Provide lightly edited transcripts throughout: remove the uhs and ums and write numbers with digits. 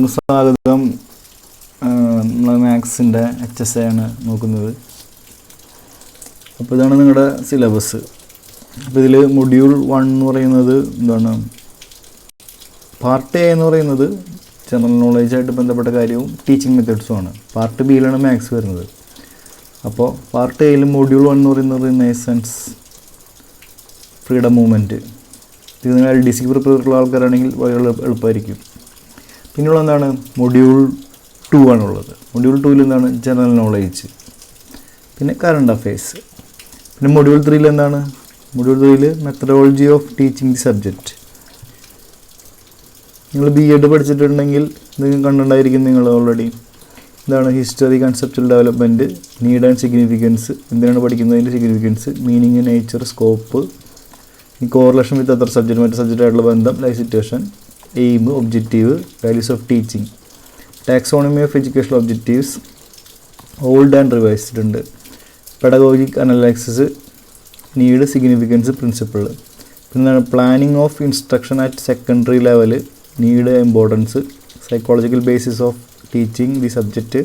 സ്വാഗതം. നമ്മൾ മാത്സിൻ്റെ HSA ആണ് നോക്കുന്നത്. അപ്പോൾ ഇതാണ് നിങ്ങളുടെ സിലബസ്. അപ്പോൾ ഇതിൽ മൊഡ്യൂൾ 1 എന്ന് പറയുന്നത് എന്താണ്, പാർട്ട് എ എന്ന് പറയുന്നത് ജനറൽ നോളേജായിട്ട് ബന്ധപ്പെട്ട കാര്യവും ടീച്ചിങ് മെത്തേഡ്സുമാണ്. പാർട്ട് ബിയിലാണ് മാത്സ് വരുന്നത്. അപ്പോൾ പാർട്ട് എയിൽ മൊഡ്യൂൾ 1 എന്ന് പറയുന്നത് റിനൈസൻസ്, ഫ്രീഡം മൂവ്മെൻറ്റ്. ഇത് നിങ്ങൾ LDC പ്രിപ്പയർ ചെയ്തിട്ടുള്ള ആൾക്കാരാണെങ്കിൽ വളരെ എളുപ്പമായിരിക്കും. പിന്നെയുള്ള എന്താണ്, മൊഡ്യൂൾ 2 ആണുള്ളത്. മൊഡ്യൂൾ 2ൽ എന്താണ്, ജനറൽ നോളേജ്, പിന്നെ കറണ്ട് അഫെയർസ്. പിന്നെ മൊഡ്യൂൾ 3ൽ എന്താണ്, മൊഡ്യൂൾ 3ൽ methodology of teaching the subject. നിങ്ങൾ BEd പഠിച്ചിട്ടുണ്ടെങ്കിൽ നിങ്ങൾ കണ്ടിട്ടുണ്ടായിരിക്കും നിങ്ങൾ ഓൾറെഡി. എന്താണ് history, conceptual development, need and significance, എന്തിനാണ് പഠിക്കുന്നതിൻ്റെ സിഗ്നിഫിക്കൻസ്, മീനിങ്, നേച്ചർ, സ്കോപ്പ്, ഈ കോറിലേഷൻ വിത്ത് അതർ സബ്ജക്റ്റ്, മറ്റു സബ്ജക്റ്റായിട്ടുള്ള ബന്ധം, life situation, aim, objective, values of teaching, taxonomy of educational objectives, old and revised ഉണ്ട്, pedagogic analysis, need, significance, principle. പിന്നെ planning of instruction at secondary level, need, importance, psychological basis of teaching the subject,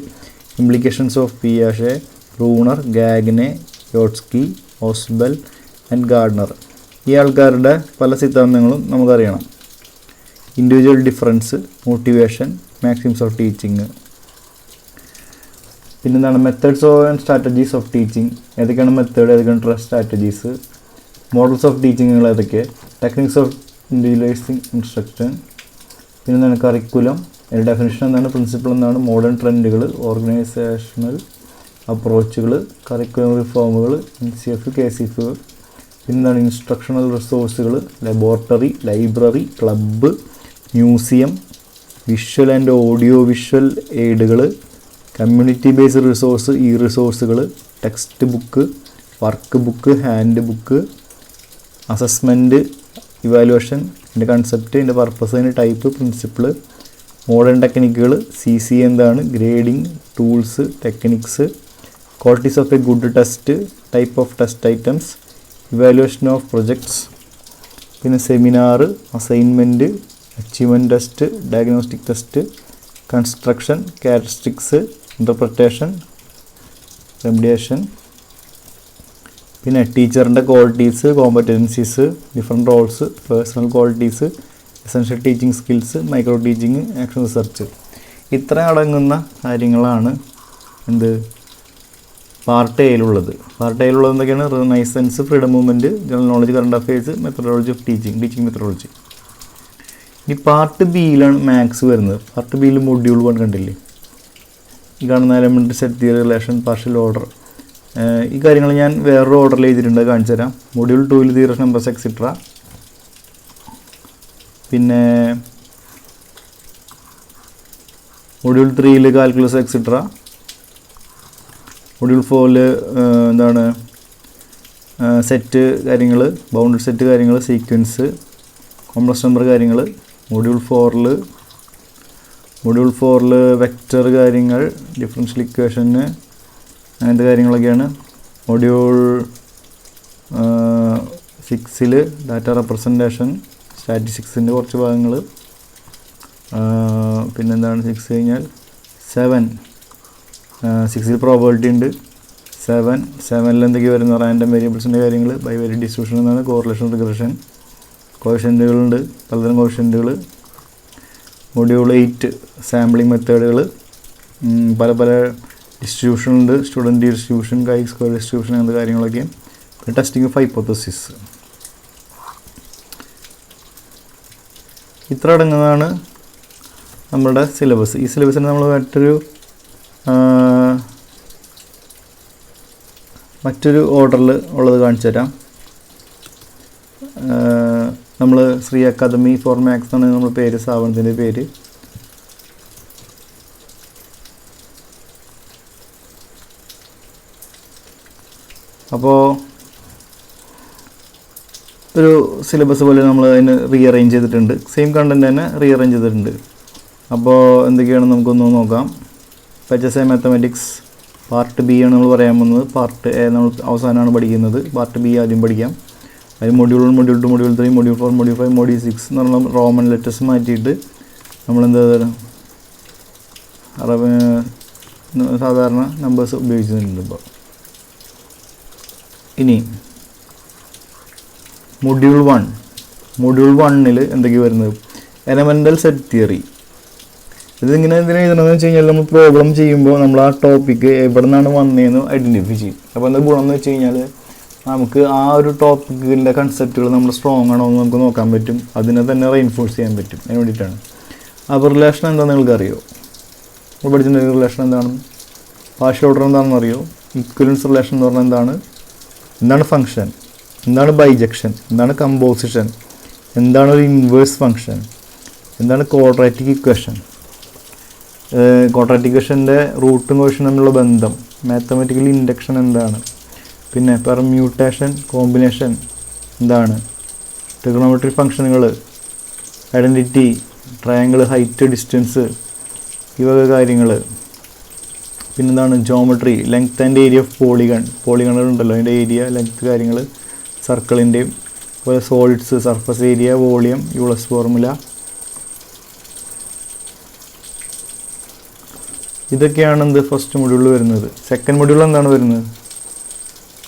implications of പിയാഷെ, Bruner, Gagne, Vygotsky, Ausubel and Gardner. ഈ ആൾക്കാരുടെ പല സിദ്ധാന്തങ്ങളും നമുക്കറിയണം. Individual difference, motivation, maxims of teaching. പിന്നെന്താണ് methods and strategies of teaching. ഏതൊക്കെയാണ് method, ഏതൊക്കെയാണ് strategies, models of ടീച്ചിങ്ങുകൾ ഏതൊക്കെ, ടെക്നിക്സ് ഓഫ് ഇൻഡിവിജ്വലൈസിങ് ഇൻസ്ട്രക്ഷൻ. പിന്നെന്താണ് കറിക്കുലം, അതിൻ്റെ ഡെഫിനിഷൻ എന്താണ്, പ്രിൻസിപ്പിൾ എന്താണ്, മോഡേൺ ട്രെൻഡുകൾ, ഓർഗനൈസേഷണൽ അപ്രോച്ചുകൾ, കറിക്കുലം റിഫോമുകൾ, NCF, KCF. പിന്നെന്താണ് ഇൻസ്ട്രക്ഷണൽ റിസോഴ്സുകൾ, laboratory, library, club, museum, visual and audio visual എയ്ഡുകൾ, കമ്മ്യൂണിറ്റി ബേസ്ഡ് റിസോഴ്സ്, റിസോഴ്സുകൾ, text book, work book, hand book, assessment, evaluation, ഇതിൻ്റെ കൺസെപ്റ്റ്, ഇതിൻ്റെ പർപ്പസ്, അതിൻ്റെ ടൈപ്പ്, പ്രിൻസിപ്പിൾ, മോഡേൺ ടെക്നിക്കുകൾ, CC എന്താണ്, grading, tools, techniques, qualities of a good test, type of test items, evaluation of projects. പിന്നെ seminar, assignment, achievement test, diagnostic test, construction, characteristics, interpretation, remediation. പിന്നെ ടീച്ചറിൻ്റെ qualities, competencies, different roles, personal qualities, essential teaching skills, micro teaching, action research. ഇത്ര അടങ്ങുന്ന കാര്യങ്ങളാണ് എന്ത് part എയിലുള്ളത്. Part എയിലുള്ളത് എന്തൊക്കെയാണ്, renaissance, freedom movement, general knowledge, current affairs, methodology of teaching methodology. ഇനി പാർട്ട് ബിയിലാണ് മാത്സ് വരുന്നത്. പാർട്ട് ബിയിൽ മൊഡ്യൂൾ 1 കണ്ടില്ലേ, ഈ കാണുന്ന element, set theory, relation, partial order. ഈ കാര്യങ്ങൾ ഞാൻ വേറൊരു ഓർഡറിൽ എഴുതിയിട്ടുണ്ട്, കാണിച്ചു തരാം. മൊഡ്യൂൾ 2ൽ തിയറി, നമ്പേഴ്സ്, എക്സെട്ര. പിന്നെ മൊഡ്യൂൾ 3ൽ കാൽക്കുലസ്, എക്സെട്ര. മൊഡ്യൂൾ 4ൽ എന്താണ് സെറ്റ് കാര്യങ്ങൾ, ബൗണ്ടഡ് സെറ്റ് കാര്യങ്ങൾ, സീക്വൻസ്, കോംപ്ലക്സ് നമ്പർ കാര്യങ്ങൾ. മൊഡ്യൂൾ 4ൽ വെക്റ്റർ കാര്യങ്ങൾ, ഡിഫറൻഷ്യൽ ഇക്വേഷന്, അങ്ങനത്തെ കാര്യങ്ങളൊക്കെയാണ്. മൊഡ്യൂൾ 6ൽ ഡാറ്റ റെപ്രസെൻറ്റേഷൻ, സ്റ്റാറ്റിസ്റ്റിക്സിൻ്റെ കുറച്ച് ഭാഗങ്ങൾ. പിന്നെന്താണ് 6 കഴിഞ്ഞാൽ 6ൽ പ്രോബബിലിറ്റി ഉണ്ട്. 7ൽ എന്തൊക്കെ വരുന്നത്, റാൻഡം വേരിയബിൾസിൻ്റെ കാര്യങ്ങൾ, ബൈവേരിയറ്റ് ഡിസ്ട്രിബ്യൂഷൻ എന്നാണ്, കോറിലേഷൻ, റിഗ്രഷൻ, കോഷ്യൻ്റുകളുണ്ട്, പലതരം കോഷ്യൻ്റുകൾ. മൊഡ്യൂൾ 8 സാമ്പിളിംഗ് മെത്തേഡുകൾ, പല ഡിസ്ട്രിബ്യൂഷനുണ്ട്, സ്റ്റുഡൻറ്റ് ഡിസ്ട്രിബ്യൂഷൻ, സ്ക്വയർ ഡിസ്ട്രിബ്യൂഷൻ, അങ്ങനത്തെ കാര്യങ്ങളൊക്കെ. പിന്നെ ടെസ്റ്റിംഗ് ഓഫ് ഹൈപ്പോത്തസിസ്. ഇത്ര അടങ്ങുന്നതാണ് നമ്മുടെ സിലബസ്. ഈ സിലബസിന് നമ്മൾ മറ്റൊരു ഓർഡറിൽ ഉള്ളത് കാണിച്ചു തരാം. നമ്മൾ ശ്രീ അക്കാദമി ഫോർ മാത്സ് എന്നാണ് നമ്മുടെ പേര്, സ്ഥാപനത്തിൻ്റെ പേര്. അപ്പോൾ ഒരു സിലബസ് പോലെ നമ്മൾ അതിന് റീഅറേഞ്ച് ചെയ്തിട്ടുണ്ട്. സെയിം കണ്ടൻറ്റ് തന്നെ റീഅറേഞ്ച് ചെയ്തിട്ടുണ്ട്. അപ്പോൾ എന്തൊക്കെയാണ് നമുക്കൊന്ന് നോക്കാം. HSA മാത്തമാറ്റിക്സ് പാർട്ട് ബി ആണ് നമ്മൾ പറയാൻ പോകുന്നത്. പാർട്ട് എ നമ്മൾ അവസാനമാണ് പഠിക്കുന്നത്. പാർട്ട് ബി ആദ്യം പഠിക്കാം. അതിൽ module 1, module 2, module 3, module 4, module 5, module 6 എന്ന് പറഞ്ഞാൽ റോമൻ ലെറ്റേഴ്സ് മാറ്റിയിട്ട് നമ്മളെന്താ സാധാരണ നമ്പേഴ്സ് ഉപയോഗിക്കുന്നുണ്ട് ഇപ്പോൾ. ഇനി മൊഡ്യൂൾ 1 എന്തൊക്കെയാണ് വരുന്നത്? Elemental set theory. ഇതിങ്ങനെ എന്തിനാ എഴുതണമെന്ന് വെച്ച് കഴിഞ്ഞാൽ നമ്മൾ പ്രോബ്ലം ചെയ്യുമ്പോൾ നമ്മൾ ആ ടോപ്പിക്ക് എവിടെ നിന്നാണ് വന്നതെന്ന് ഐഡൻറ്റിഫൈ ചെയ്യും. അപ്പോൾ എന്താ ഗുണം എന്ന് വെച്ച് കഴിഞ്ഞാൽ നമുക്ക് ആ ഒരു ടോപ്പിക്കിൻ്റെ കൺസെപ്റ്റുകൾ നമ്മൾ സ്ട്രോങ് ആണോ എന്ന് നമുക്ക് നോക്കാൻ പറ്റും. അതിനെ തന്നെ റെയിൻഫോഴ്സ് ചെയ്യാൻ പറ്റും. അതിന് വേണ്ടിയിട്ടാണ്. അപ്പോൾ റിലേഷൻ എന്താണെന്ന് നിങ്ങൾക്കറിയോ? നമ്മൾ പഠിച്ചിട്ടുണ്ടെങ്കിൽ റിലേഷൻ എന്താണെന്ന്, പാർഷ്യൽ ഓർഡർ എന്താണെന്ന് അറിയോ? ഈക്വലൻസ് റിലേഷൻ എന്ന് പറഞ്ഞാൽ എന്താണ് ഫംഗ്ഷൻ, എന്താണ് ബൈജക്ഷൻ, എന്താണ് കമ്പോസിഷൻ, എന്താണ് ഒരു ഇൻവേഴ്സ് ഫംഗ്ഷൻ, എന്താണ് ക്വാഡ്രാറ്റിക് ഇക്വേഷൻ, ക്വാഡ്രാറ്റിക് ഇക്വേഷൻ്റെ റൂട്ടും കോഷ്യനും തമ്മിലുള്ള ബന്ധം, മാത്തമാറ്റിക്കൽ ഇൻഡക്ഷൻ എന്താണ്, പിന്നെ പെർമ്യൂട്ടേഷൻ കോമ്പിനേഷൻ എന്താണ്, ട്രിഗണോമെട്രിക് ഫംഗ്ഷനുകൾ, ഐഡൻറ്റിറ്റി, ട്രയാങ്കിൾ, ഹൈറ്റ്, ഡിസ്റ്റൻസ്, ഈ വക കാര്യങ്ങൾ. പിന്നെന്താണ് geometry, length and area of പോളിഗണുണ്ടല്ലോ, അതിൻ്റെ ഏരിയ, ലെങ്ത് കാര്യങ്ങൾ, സർക്കിളിൻ്റെയും അതുപോലെ solids, surface area, volume, Euler's formula. ഇതൊക്കെയാണ് എന്ത് ഫസ്റ്റ് മൊഡ്യൂളിൽ വരുന്നത്. സെക്കൻഡ് മൊഡ്യൂൾ എന്താണ് വരുന്നത്?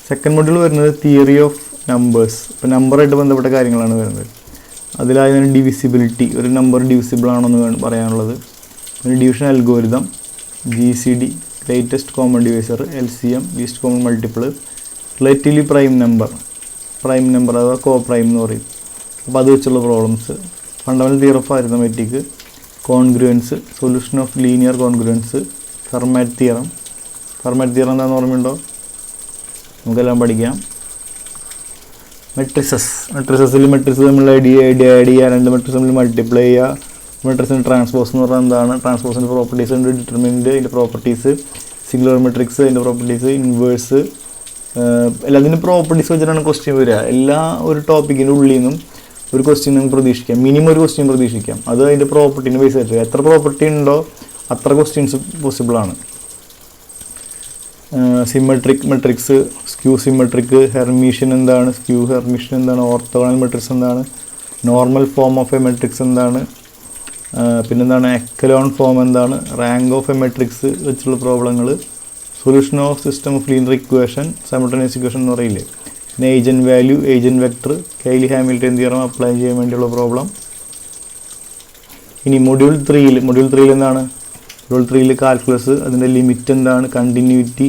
സെക്കൻഡ് മൊഡ്യൂൾ വരുന്നത് തിയറി ഓഫ് നമ്പേഴ്സ്. ഇപ്പോൾ നമ്പറായിട്ട് ബന്ധപ്പെട്ട കാര്യങ്ങളാണ് വരുന്നത്. അതിലായതാണ് ഡിവിസിബിലിറ്റി, ഒരു നമ്പർ ഡിവിസിബിൾ ആണെന്ന് പറയാനുള്ളത്. പിന്നെ division algorithm, GCD, greatest common divisor, LCM, least common multiple, relatively prime number അഥവാ കോ പ്രൈം എന്ന് പറയും. അപ്പോൾ അത് വെച്ചുള്ള problems, fundamental theory of arithmetic, congruence, solution of linear congruence, Fermat theorem എന്താണെന്ന് ഓർമ്മയുണ്ടോ? നമുക്കെല്ലാം പഠിക്കാം. മെട്രിസസിൽ മെട്രിക്സ് തമ്മിൽ ആഡ് ചെയ്യുക, രണ്ട് മെട്രിക്സ് തമ്മിൽ മൾട്ടിപ്ലൈ ചെയ്യുക. മെട്രിക്സിന് ട്രാൻസ്പോസ് എന്ന് പറഞ്ഞാൽ എന്താണ്, ട്രാൻസ്പോസിൻ്റെ പ്രോപ്പർട്ടീസ് ഉണ്ട്, ഡിറ്റർമിനൻ്റ് അതിൻ്റെ പ്രോപ്പർട്ടീസ്, സിംഗുലർ മെട്രിക്സ് അതിൻ്റെ പ്രോപ്പർട്ടീസ്, ഇൻവേഴ്സ്, എല്ലാത്തിൻ്റെ പ്രോപ്പർട്ടീസ് വെച്ചിട്ടാണ് ക്വസ്റ്റ്യൻ വരിക. എല്ലാ ഒരു ടോപ്പിക്കിൻ്റെ ഉള്ളിൽ നിന്നും ഒരു ക്വസ്റ്റ്യൻ നമുക്ക് പ്രതീക്ഷിക്കാം, മിനിമം ഒരു ക്വസ്റ്റ്യൻ പ്രതീക്ഷിക്കാം. അത് അതിൻ്റെ പ്രോപ്പർട്ടീനെ ബേസ് ചെയ്തിട്ട് എത്ര പ്രോപ്പർട്ടി ഉണ്ടോ അത്ര ക്വസ്റ്റ്യൻസ് പോസിബിളാണ്. Symmetric matrix, skew symmetric, Hermitian എന്താണ്, ഓർത്തോഗണൽ മെട്രിക്സ് എന്താണ്, normal form of a matrix എന്താണ്, പിന്നെന്താണ് എക്കലോൺ ഫോം എന്താണ്, റാങ്ക് ഓഫ് എ മെട്രിക്സ് വെച്ചുള്ള പ്രോബ്ലങ്ങൾ, solution of system of linear equation, simultaneous equation എന്ന് പറയില്ലേ, പിന്നെ eigen value, eigen vector, Cayley Hamilton theorem apply ചെയ്യാൻ വേണ്ടിയുള്ള പ്രോബ്ലം. ഇനി മൊഡ്യൂൾ 3 എന്താണ്? മൊഡ്യൂൾ 3 കാൽക്കുലസ്, അതിൻ്റെ ലിമിറ്റ് എന്താണ്, continuity,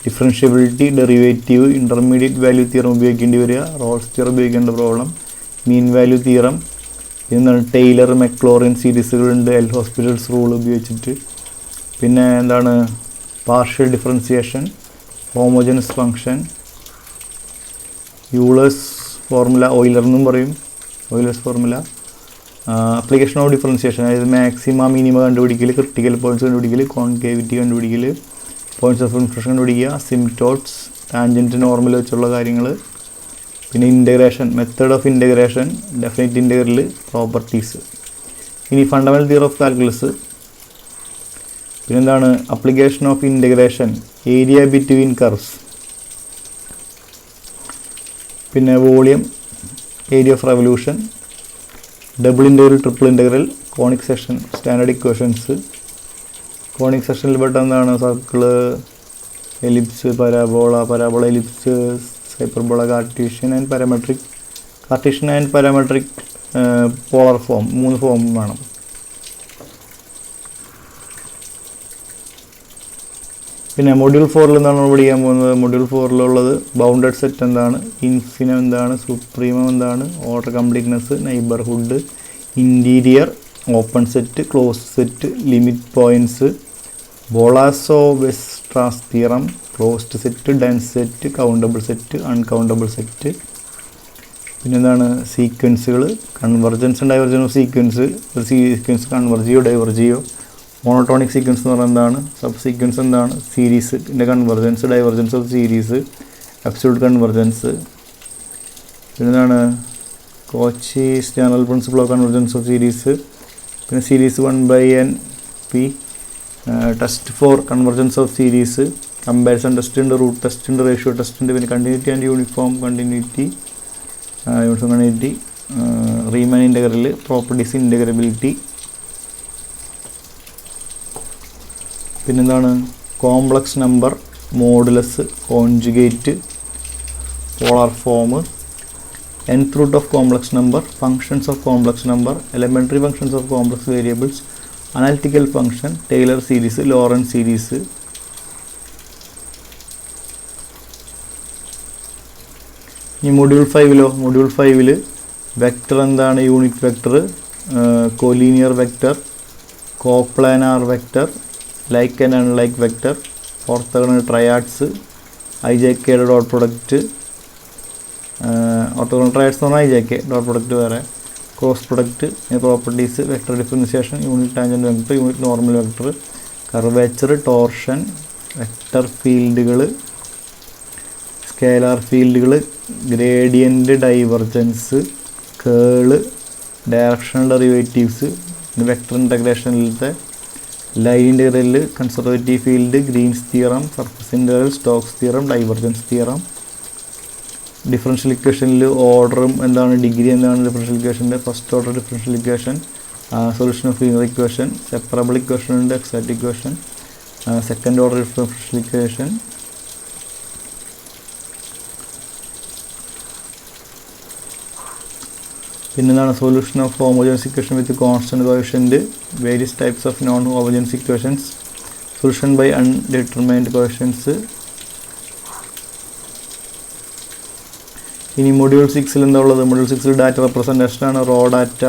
differentiability, derivative, intermediate value theorem ഉപയോഗിക്കേണ്ടി വരിക, റോൾസ് തിയറം ഉപയോഗിക്കേണ്ട പ്രോബ്ലം, മീൻ വാല്യൂ തിയറം, എന്താണ് ടൈലർ മെക്ലോറിൻ സീരീസുകളുണ്ട് എൽ ഹോസ്പിറ്റൽസ് റൂൾ ഉപയോഗിച്ചിട്ട്. പിന്നെ എന്താണ് partial differentiation, homogeneous function, Euler's formula, Euler എന്നും പറയും, Euler's formula, application of differentiation, അതായത് മാക്സിമ മിനിമ കണ്ടുപിടിക്കൽ, ക്രിട്ടിക്കൽ പോയിൻറ്റ്സ് കണ്ടുപിടിക്കൽ, കോൺകേവിറ്റി കണ്ടുപിടിക്കൽ, പോയിൻറ്റ്സ് ഓഫ് ഇൻഫ്ലക്ഷൻ കണ്ടുപിടിക്കുക, സിംറ്റോട്സ്, ടാൻജൻറ്റ് നോർമൽ വെച്ചുള്ള കാര്യങ്ങൾ. പിന്നെ integration, method of integration, definite integral, properties. ഇനി ഫണ്ടമെൻ്റൽ തിയറി ഓഫ് കാൽക്കുലസ്, പിന്നെന്താണ് application of integration, area between curves, പിന്നെ volume, area of revolution, double integral, triple integral, conic section, standard equations. Conic സെക്ഷനിൽ പെട്ട എന്താണ് circle, ellipse, parabola ellipse, hyperbola, Cartesian and parametric pallor form, 3 form വേണം. പിന്നെ module 4 എന്താണ് നമ്മൾ പഠിക്കാൻ പോകുന്നത്? മൊഡ്യൂൾ 4 ബൗണ്ടഡ് സെറ്റ് എന്താണ്, ഇൻഫിനം എന്താണ്, സുപ്രീമം എന്താണ്, order completeness, neighbourhood, interior, open set, close set, limit points, Bolzano Weierstrass theorem, closed set, dense set, countable set, uncountable set. പിന്നെന്താണ് സീക്വൻസുകൾ, convergence and divergence of sequence, ഒരു സീക്വൻസ് കൺവെർജ് ചെയ്യോ diverge ചെയ്യോ. Monotonic sequence എന്ന് പറഞ്ഞാൽ എന്താണ്, sub sequence എന്താണ്, സീരീസിൻ്റെ convergence, divergence of series, absolute convergence. പിന്നെന്താണ് Cauchy's general principle of convergence of series. പിന്നെ series 1/n(p), test for convergence of series, comparison test ഉണ്ട്, റൂട്ട് ടെസ്റ്റ് ഉണ്ട്, റേഷ്യോ ടെസ്റ്റ് ഉണ്ട്. പിന്നെ continuity and uniform continuity, Riemann integral, properties, integrability. പിന്നെന്താണ് complex number, modulus, conjugate, polar form, nth root of complex number, functions of complex number, elementary functions of complex variables, analytical function, Taylor series, Lorentz series. ഈ module 5 vector എന്താണ്? Unit vector, collinear vector, coplanar vector, like and unlike vector, orthogonal triads, ഐജെകെയുടെ dot product, orthogonal triads എന്ന് പറഞ്ഞാൽ IJK, dot product വേറെ, cross product, properties, vector differentiation, unit tangent vector, unit normal vector, curvature, torsion, vector ഫീൽഡുകൾ, scalar ഫീൽഡുകൾ, gradient, divergence, curl, directional derivatives, vector ഇൻ്റഗ്രേഷനിലത്തെ line ഇൻ്റഗ്രലിൽ conservative field, Green's theorem, surface integral, Stokes theorem, divergence theorem. Differential ഇക്വേഷനിൽ ഓർഡറും എന്താണ്, degree എന്താണ് differential ഇക്വേഷൻ്റെ, first order differential equation, solution of linear equation, separable equation ഉണ്ട്, exact equation, second order differential equation. പിന്നെന്താണ് solution of homogeneous equation with constant coefficient, various types of non homogeneous equations, solution by undetermined coefficients. ഇനി module 6 എന്താ ഉള്ളത്? Module 6 data റെപ്രസെൻറ്റേഷനാണ്. Raw data,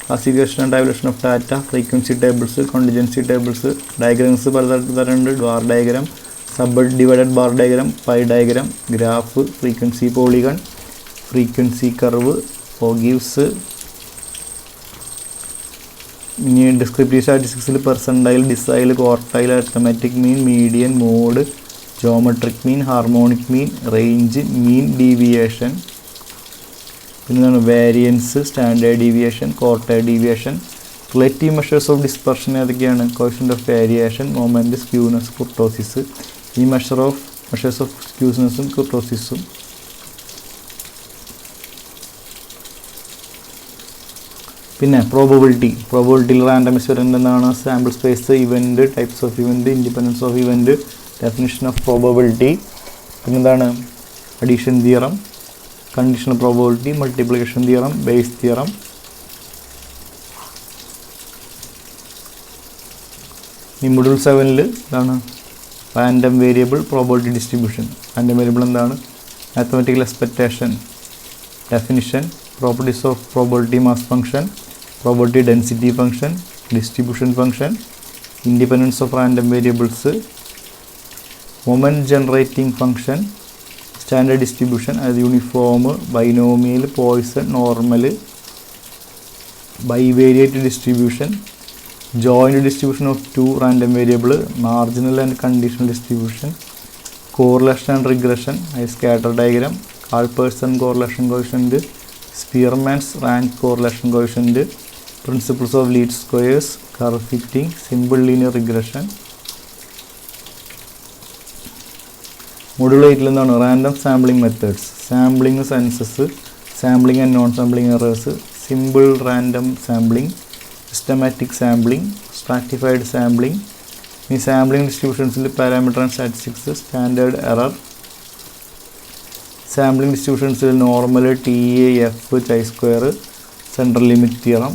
classification and tabulation of data, frequency tables, contingency tables, diagrams പലതരത്തിലുണ്ട്. Bar diagram, sub divided bar diagram, pie diagram, graph, frequency polygon, frequency curve, ogives. ഇനി descriptive സ്റ്റാറ്റിസ്റ്റിക്സിൽ percentile, decile, quartile, arithmetic mean, median, mode, geometric mean, harmonic mean, range, mean deviation. പിന്നെന്താണ് variance, standard deviation, quartile deviation. Relative measures of dispersion ഏതൊക്കെയാണ്? Coefficient of variation, moment, skewness, kurtosis. ഈ measures of സ്ക്യൂനെസ്സും കുർട്ടോസിസും. പിന്നെ പ്രോബബിലിറ്റിയിൽ randomness വരേണ്ട എന്താണ്? Sample space, event, types of event, independence of event, definition of probability. പിന്നെന്താണ് addition theorem, conditional probability, multiplication theorem, Bayes theorem. ഈ module 7 ഇതാണ് random variable, probability distribution. Random variable എന്താണ്? Mathematical expectation, definition, properties of probability mass function, probability density function, distribution function, independence of random variables, moment generating function, standard distribution, അതായത് uniform, binomial, Poisson, normal, bivariate distribution, joint distribution of 2 random variable, marginal and conditional distribution, correlation and regression, scatter diagram, Karl Pearson correlation coefficient, Spearman's rank correlation coefficient, principles of least squares, curve fitting, simple linear regression. Module 8 എന്താണ്? Random sampling methods, sampling census, sampling and non sampling errors, simple random sampling, systematic sampling, stratified sampling. ഈ sampling ഡിസ്ട്രിബ്യൂഷൻസിൽ parameter and statistics, standard error. Sampling ഡിസ്ട്രിബ്യൂഷൻസിൽ normal, TAF, chi square, central limit theorem.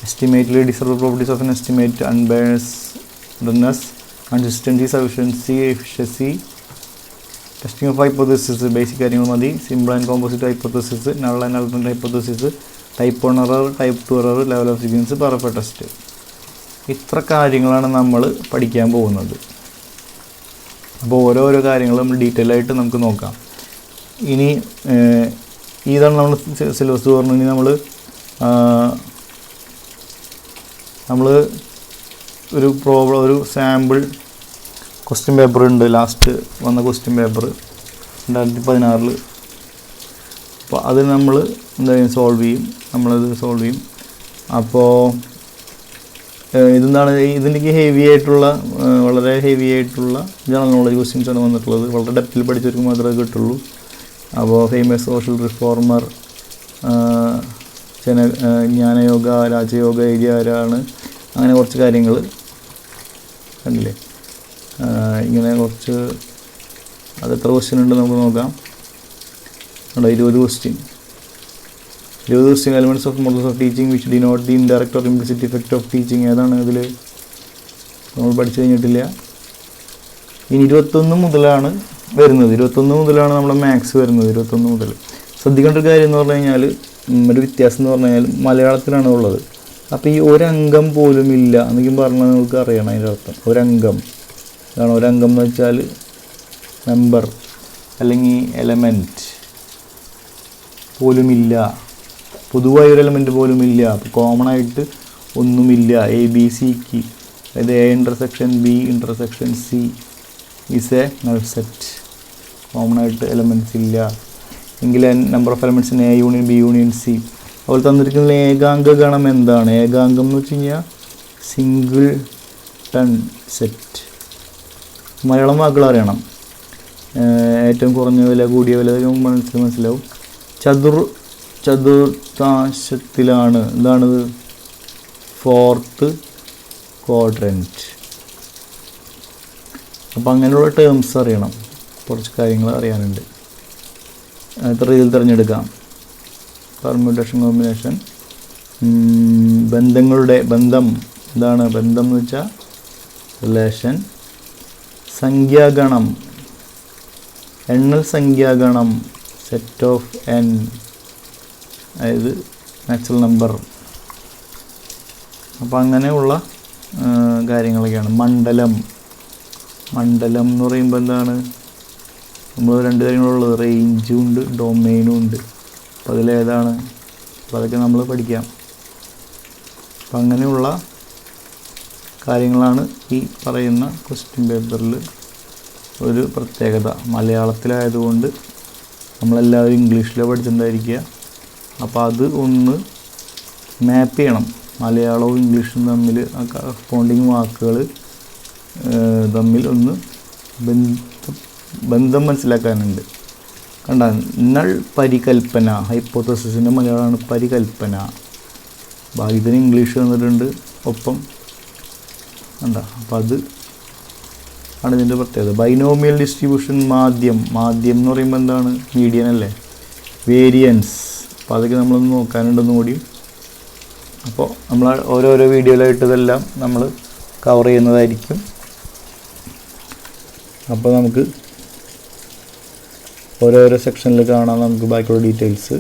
എസ്റ്റിമേറ്റിൽ desirable properties of an estimate, അൺബയസ്ഡ്നെസ്, consistency, sufficiency, efficiency. Testing of hypothesis, basic കാര്യങ്ങൾ മതി. Simple and composite hypothesis, null and alternate hypothesis, type 1 error, type 2 error, level of significance, perfect test. ഇത്ര കാര്യങ്ങളാണ് നമ്മൾ പഠിക്കാൻ പോകുന്നത്. അപ്പോൾ ഓരോരോ കാര്യങ്ങളും ഡീറ്റെയിൽ ആയിട്ട് നമുക്ക് നോക്കാം. ഇനി ഇതാണ് നമ്മൾ സിലബസ് പറഞ്ഞു. ഇനി നമ്മൾ ഒരു സാമ്പിൾ ക്വസ്റ്റ്യൻ പേപ്പർ ഉണ്ട്, ലാസ്റ്റ് വന്ന ക്വസ്റ്റ്യൻ പേപ്പർ 2016. അപ്പോൾ അത് നമ്മൾ എന്തായാലും സോൾവ് ചെയ്യും. അപ്പോൾ ഇതെന്താണ്, ഇതിലേക്ക് വളരെ ഹെവി ആയിട്ടുള്ള ജനറൽ നോളജ് ക്വസ്റ്റ്യൻസാണ് വന്നിട്ടുള്ളത്. വളരെ ഡെപ്തിൽ പഠിച്ചവർക്ക് മാത്രമേ കിട്ടുള്ളൂ. അപ്പോൾ famous social reformer, jnanayoga, Raja Yoga എഴുതിയ ആരാണ്, അങ്ങനെ കുറച്ച് കാര്യങ്ങൾ. കണ്ടില്ലേ? ഇങ്ങനെ കുറച്ച് അതെത്ര ക്വസ്റ്റ്യൻ ഉണ്ട് നമുക്ക് നോക്കാം. 20 question. Elements of models of teaching which denote the indirect or implicit effect of teaching. ഏതാണ് ഇതിൽ നമ്മൾ പഠിച്ചു കഴിഞ്ഞിട്ടില്ല. ഇനി 21 മുതലാണ് വരുന്നത്. 21 മുതലാണ് നമ്മുടെ മാത്സ് വരുന്നത്. 21 മുതൽ ശ്രദ്ധിക്കേണ്ട ഒരു കാര്യം എന്ന് പറഞ്ഞു കഴിഞ്ഞാൽ, ഒരു വ്യത്യാസം എന്ന് പറഞ്ഞു കഴിഞ്ഞാൽ മലയാളത്തിലാണ് ഉള്ളത്. അപ്പോൾ ഈ ഒരംഗം പോലും ഇല്ല എന്നെങ്കിലും പറഞ്ഞാൽ നിങ്ങൾക്ക് അറിയണം അതിൻ്റെ അർത്ഥം. ഒരംഗം ഇതാണ്. ഒരംഗം എന്ന് വെച്ചാൽ മെമ്പർ അല്ലെങ്കിൽ എലമെൻറ്റ് പോലുമില്ല. പൊതുവായൊരു എലമെൻറ്റ് പോലുമില്ല. അപ്പോൾ കോമൺ ആയിട്ട് ഒന്നുമില്ല. ABC-ക്ക് അതായത് A intersection B intersection C is A null set. Common ആയിട്ട് എലമെൻറ്റ്സ് ഇല്ല എങ്കിൽ number of elements A union B union C. അതുപോലെ തന്നിരിക്കുന്ന ഏകാംഗ ഗണം എന്താണ്? ഏകാംഗം എന്ന് വെച്ച് കഴിഞ്ഞാൽ സിംഗിൾ ടൺ സെറ്റ്. മലയാളം വാക്കുകൾ അറിയണം. ഏറ്റവും കുറഞ്ഞ വില, കൂടിയ വില മനസ്സിലാവും. ചതുർത്ഥാംശത്തിലാണ്. എന്താണിത്? 4th quadrant. അപ്പോൾ അങ്ങനെയുള്ള ടേംസ് അറിയണം. കുറച്ച് കാര്യങ്ങൾ അറിയാനുണ്ട്. എത്ര രീതിയിൽ തിരഞ്ഞെടുക്കാം? Permutation, combination. ബന്ധം എന്താണ്? ബന്ധം എന്ന് വെച്ചാൽ റിലേഷൻ. സംഖ്യാഗണം, എണ്ണൽ സംഖ്യാഗണം, സെറ്റ് ഓഫ് n, അതായത് നാച്ചുറൽ നമ്പർ. അപ്പോൾ അങ്ങനെയുള്ള കാര്യങ്ങളൊക്കെയാണ്. മണ്ഡലം എന്ന് പറയുമ്പോൾ എന്താണ്? നമ്മൾ 2 കാര്യങ്ങളുള്ളത്, റേഞ്ചും ഉണ്ട് ഡൊമെയിനും ഉണ്ട്. അപ്പോൾ അതിലേതാണ്? അപ്പോൾ അതൊക്കെ നമ്മൾ പഠിക്കാം. അപ്പം അങ്ങനെയുള്ള കാര്യങ്ങളാണ് ഈ പറയുന്ന ക്വസ്റ്റ്യൻ പേപ്പറിൽ ഒരു പ്രത്യേകത. മലയാളത്തിലായതുകൊണ്ട് നമ്മളെല്ലാവരും ഇംഗ്ലീഷിൽ പഠിച്ചിട്ടുണ്ടായിരിക്കുക. അപ്പോൾ അത് ഒന്ന് മാപ്പ് ചെയ്യണം. മലയാളവും ഇംഗ്ലീഷും തമ്മിൽ കറസ്പോണ്ടിങ് വാക്കുകൾ തമ്മിൽ ഒന്ന് ബന്ധം മനസ്സിലാക്കാനുണ്ട്. കണ്ട, നൾ പരികൽപ്പന, ഹൈപ്പോത്തസിസിൻ്റെ മലയാളമാണ് പരികൽപ്പന. ഇതിന് ഇംഗ്ലീഷ് തന്നിട്ടുണ്ട് ഒപ്പം. കണ്ട, അപ്പം അത് ആണ് ഇതിൻ്റെ പ്രത്യേകത. ബൈനോമിയൽ ഡിസ്ട്രിബ്യൂഷൻ, മാധ്യം എന്ന് പറയുമ്പോൾ എന്താണ്? മീഡിയൻ അല്ലേ? വേരിയൻസ്. അപ്പോൾ അതൊക്കെ നമ്മളൊന്ന് നോക്കാനുണ്ടെന്നും കൂടിയും. അപ്പോൾ നമ്മൾ ഓരോരോ വീഡിയോയിലായിട്ട് ഇതെല്ലാം നമ്മൾ കവർ ചെയ്യുന്നതായിരിക്കും. അപ്പോൾ നമുക്ക് ഓരോരോ സെക്ഷനിൽ കാണാം നമുക്ക് ബാക്കിയുള്ള ഡീറ്റെയിൽസ്.